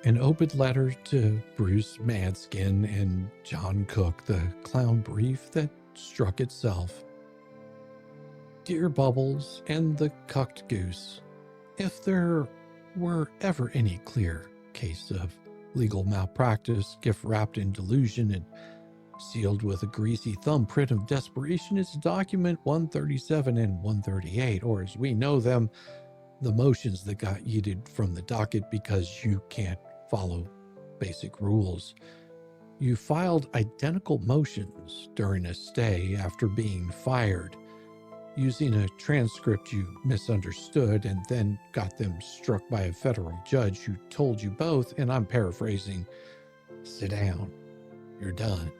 An open letter to Bruce Matzkin and John Cook, the clown brief that struck itself. Dear Bubbles and the Cucked Goose, if there were ever any clear case of legal malpractice, gift wrapped in delusion and sealed with a greasy thumbprint of desperation, it's document 137 and 138, or as we know them, the motions that got yeeted from the docket because you can't follow basic rules. You filed identical motions during a stay after being fired, using a transcript you misunderstood, and then got them struck by a federal judge who told you both, and I'm paraphrasing, sit down, you're done.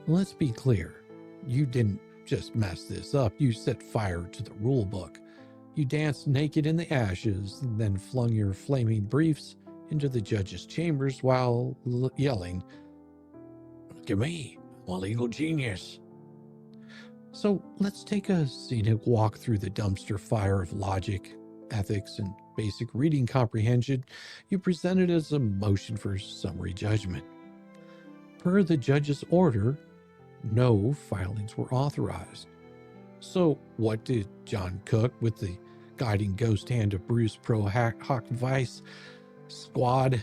Let's be clear, you didn't just mess this up, you set fire to the rule book. You danced naked in the ashes and then flung your flaming briefs into the judge's chambers while yelling, "Look at me, I'm a legal genius." So let's take a scenic walk through the dumpster fire of logic, ethics, and basic reading comprehension you presented as a motion for summary judgment. Per the judge's order, no filings were authorized. So what did John Cook, with the guiding ghost hand of Bruce Pro Hoc Vice Squad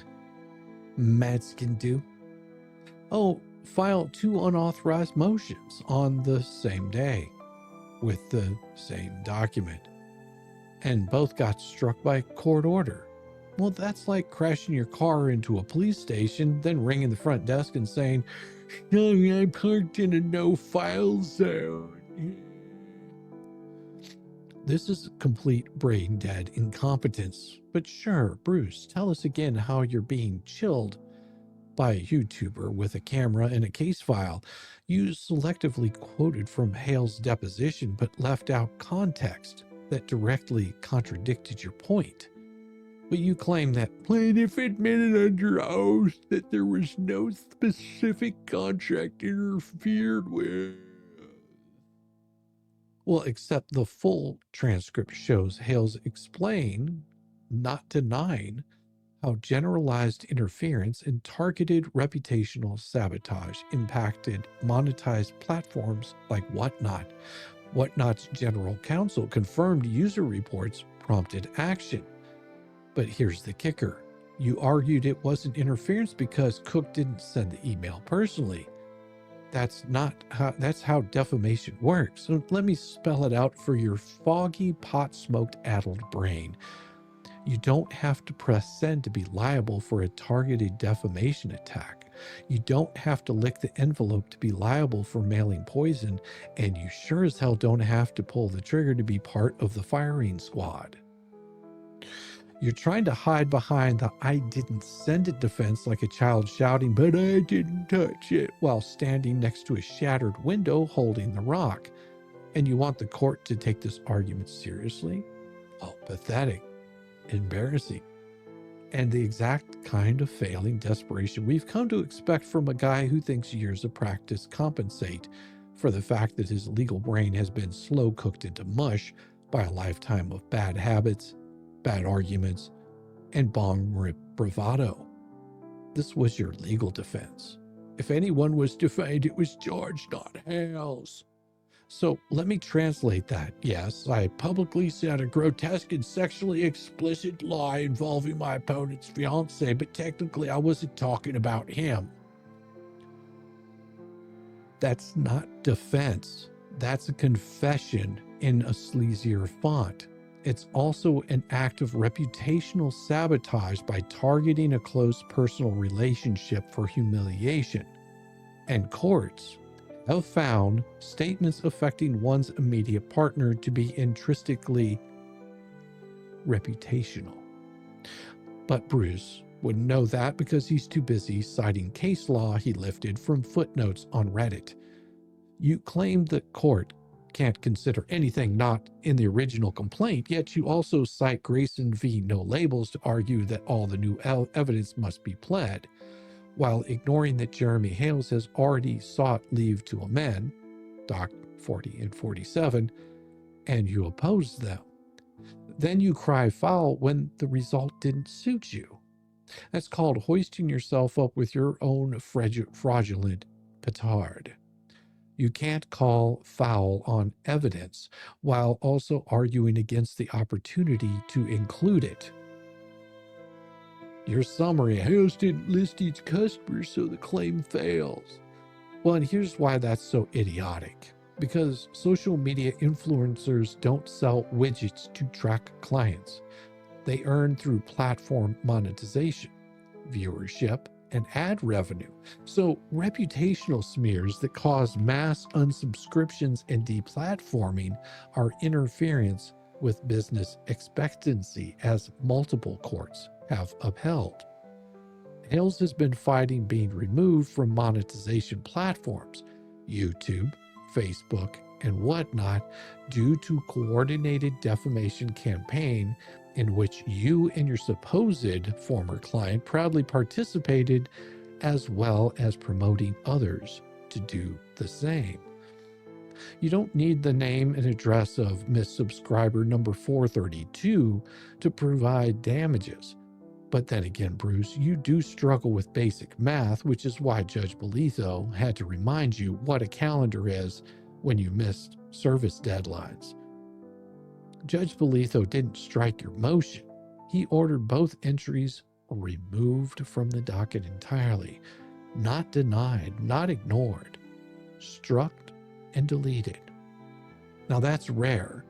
Matzkin do? Oh, file 2 unauthorized motions on the same day with the same document. And both got struck by court order. Well, that's like crashing your car into a police station, then ringing the front desk and saying, "Sorry, I parked in a no-file zone." This is complete brain-dead incompetence. But sure, Bruce, tell us again how you're being chilled by a YouTuber with a camera and a case file. You selectively quoted from Hale's deposition, but left out context that directly contradicted your point. But you claim that plaintiff admitted under oath that there was no specific contract interfered with. Well, except the full transcript shows Hales explain, not denying, how generalized interference and targeted reputational sabotage impacted monetized platforms like Whatnot. Whatnot's general counsel confirmed user reports prompted action. But here's the kicker. You argued it wasn't interference because Cook didn't send the email personally. That's how defamation works. So let me spell it out for your foggy, pot-smoked, addled brain. You don't have to press send to be liable for a targeted defamation attack. You don't have to lick the envelope to be liable for mailing poison, and you sure as hell don't have to pull the trigger to be part of the firing squad. You're trying to hide behind the "I didn't send it" defense like a child shouting, "But I didn't touch it," while standing next to a shattered window holding the rock. And you want the court to take this argument seriously? Oh, pathetic, embarrassing, and the exact kind of failing desperation we've come to expect from a guy who thinks years of practice compensate for the fact that his legal brain has been slow cooked into mush by a lifetime of bad habits, bad arguments, and bong rip bravado. This was your legal defense. If anyone was defamed, it was George, not Hales. So let me translate that. Yes, I publicly said a grotesque and sexually explicit lie involving my opponent's fiancée, but technically I wasn't talking about him. That's not defense. That's a confession in a sleazier font. It's also an act of reputational sabotage by targeting a close personal relationship for humiliation. And courts have found statements affecting one's immediate partner to be intrinsically reputational. But Bruce wouldn't know that because he's too busy citing case law he lifted from footnotes on Reddit. You claim the court can't consider anything not in the original complaint, yet you also cite Grayson v. No Labels to argue that all the new evidence must be pled, while ignoring that Jeremy Hales has already sought leave to amend, Doc 40 and 47, and you oppose them. Then you cry foul when the result didn't suit you. That's called hoisting yourself up with your own fraudulent petard. You can't call foul on evidence while also arguing against the opportunity to include it. Your summary, Hales didn't list each customer, so the claim fails. Well, and here's why that's so idiotic. Because social media influencers don't sell widgets to track clients. They earn through platform monetization, viewership, and ad revenue. So reputational smears that cause mass unsubscriptions and deplatforming are interference with business expectancy, as multiple courts have upheld. Hales has been fighting being removed from monetization platforms, YouTube, Facebook, and whatnot, due to coordinated defamation campaign in which you and your supposed former client proudly participated, as well as promoting others to do the same. You don't need the name and address of Miss Subscriber number 432 to provide damages. But then again, Bruce, you do struggle with basic math, which is why Judge Bolitho had to remind you what a calendar is when you missed service deadlines. Judge Bolitho didn't strike your motion. He ordered both entries removed from the docket entirely, not denied, not ignored, struck and deleted. Now that's rare.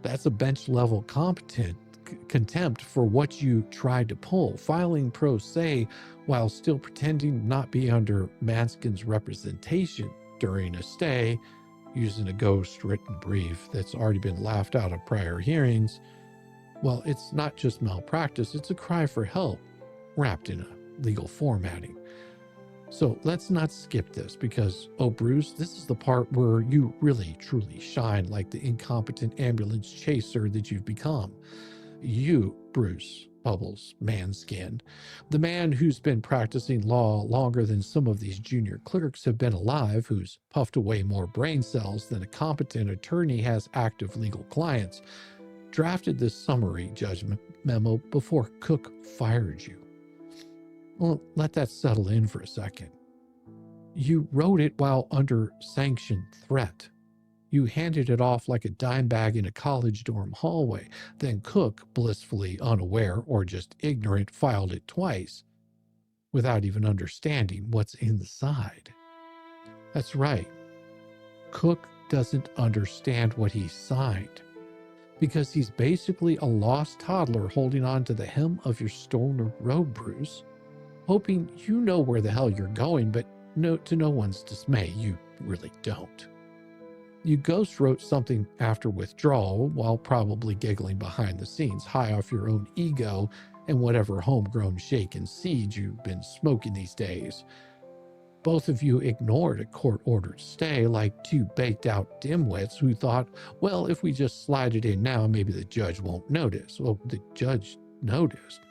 That's a bench-level contempt for what you tried to pull, filing pro se while still pretending to not be under Matzkin's representation during a stay, using a ghost written brief that's already been laughed out of prior hearings. Well, it's not just malpractice, it's a cry for help wrapped in a legal formatting. So let's not skip this because, oh, Bruce, this is the part where you really, truly shine like the incompetent ambulance chaser that you've become. You, Bruce Bubbles Manskin, the man who's been practicing law longer than some of these junior clerks have been alive, who's puffed away more brain cells than a competent attorney has active legal clients, drafted this summary judgment memo before Cook fired you. Well, let that settle in for a second. You wrote it while under sanctioned threat. You handed it off like a dime bag in a college dorm hallway. Then Cook, blissfully unaware or just ignorant, filed it twice without even understanding what's inside. That's right. Cook doesn't understand what he signed because he's basically a lost toddler holding on to the hem of your stolen robe, Bruce, hoping you know where the hell you're going, but to no one's dismay, you really don't. You ghost wrote something after withdrawal while probably giggling behind the scenes, high off your own ego and whatever homegrown shake and seed you've been smoking these days. Both of you ignored a court-ordered stay like two baked-out dimwits who thought, well, if we just slide it in now, maybe the judge won't notice. Well, the judge noticed.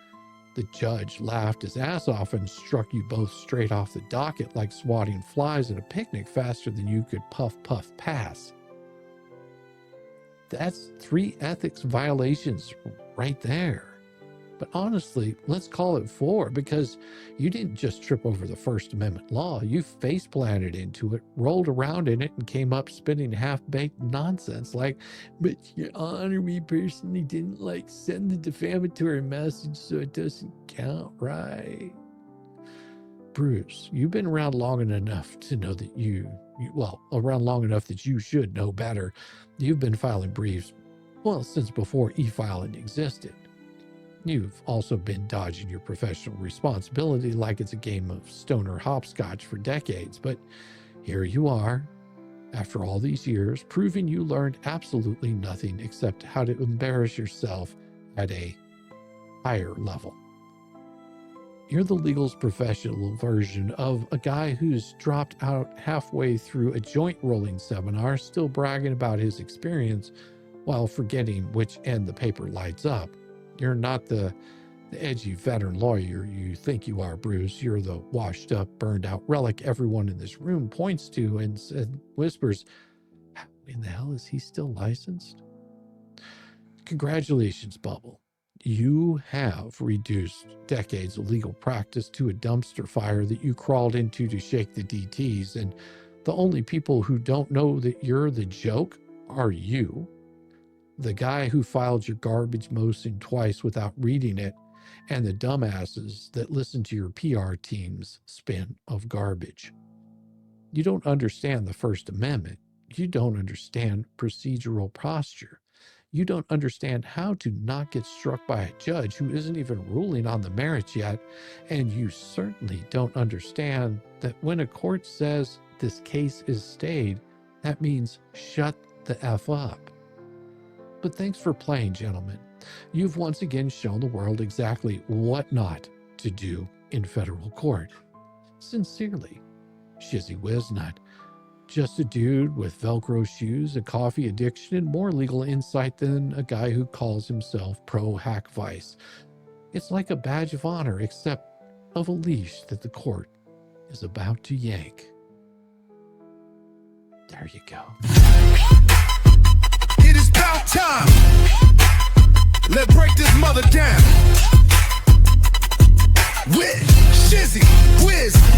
The judge laughed his ass off and struck you both straight off the docket like swatting flies at a picnic faster than you could puff, pass. That's 3 ethics violations right there. But honestly, let's call it 4 because you didn't just trip over the First Amendment law. You face-planted into it, rolled around in it, and came up spitting half-baked nonsense like, but your honor, we personally didn't send the defamatory message, so it doesn't count, right? Bruce, you've been around long enough to know that around long enough that you should know better. You've been filing briefs, since before e-filing existed. You've also been dodging your professional responsibility like it's a game of stoner hopscotch for decades, but here you are, after all these years, proving you learned absolutely nothing except how to embarrass yourself at a higher level. You're the legal's professional version of a guy who's dropped out halfway through a joint rolling seminar, still bragging about his experience while forgetting which end the paper lights up. You're not the edgy veteran lawyer you think you are, Bruce. You're the washed up, burned out relic everyone in this room points to and whispers, how in the hell is he still licensed? Congratulations, Bubble. You have reduced decades of legal practice to a dumpster fire that you crawled into to shake the DTs, and the only people who don't know that you're the joke are you, the guy who filed your garbage motion twice without reading it, and the dumbasses that listen to your PR team's spin of garbage. You don't understand the First Amendment. You don't understand procedural posture. You don't understand how to not get struck by a judge who isn't even ruling on the merits yet. And you certainly don't understand that when a court says this case is stayed, that means shut the F up. But thanks for playing, gentlemen. You've once again shown the world exactly what not to do in federal court. Sincerely, Shizzywhiznut. Just a dude with Velcro shoes, a coffee addiction, and more legal insight than a guy who calls himself pro-hack vice. It's like a badge of honor, except of a leash that the court is about to yank. There you go. It is about time. Let's break this mother down. With Shizzywhiznut.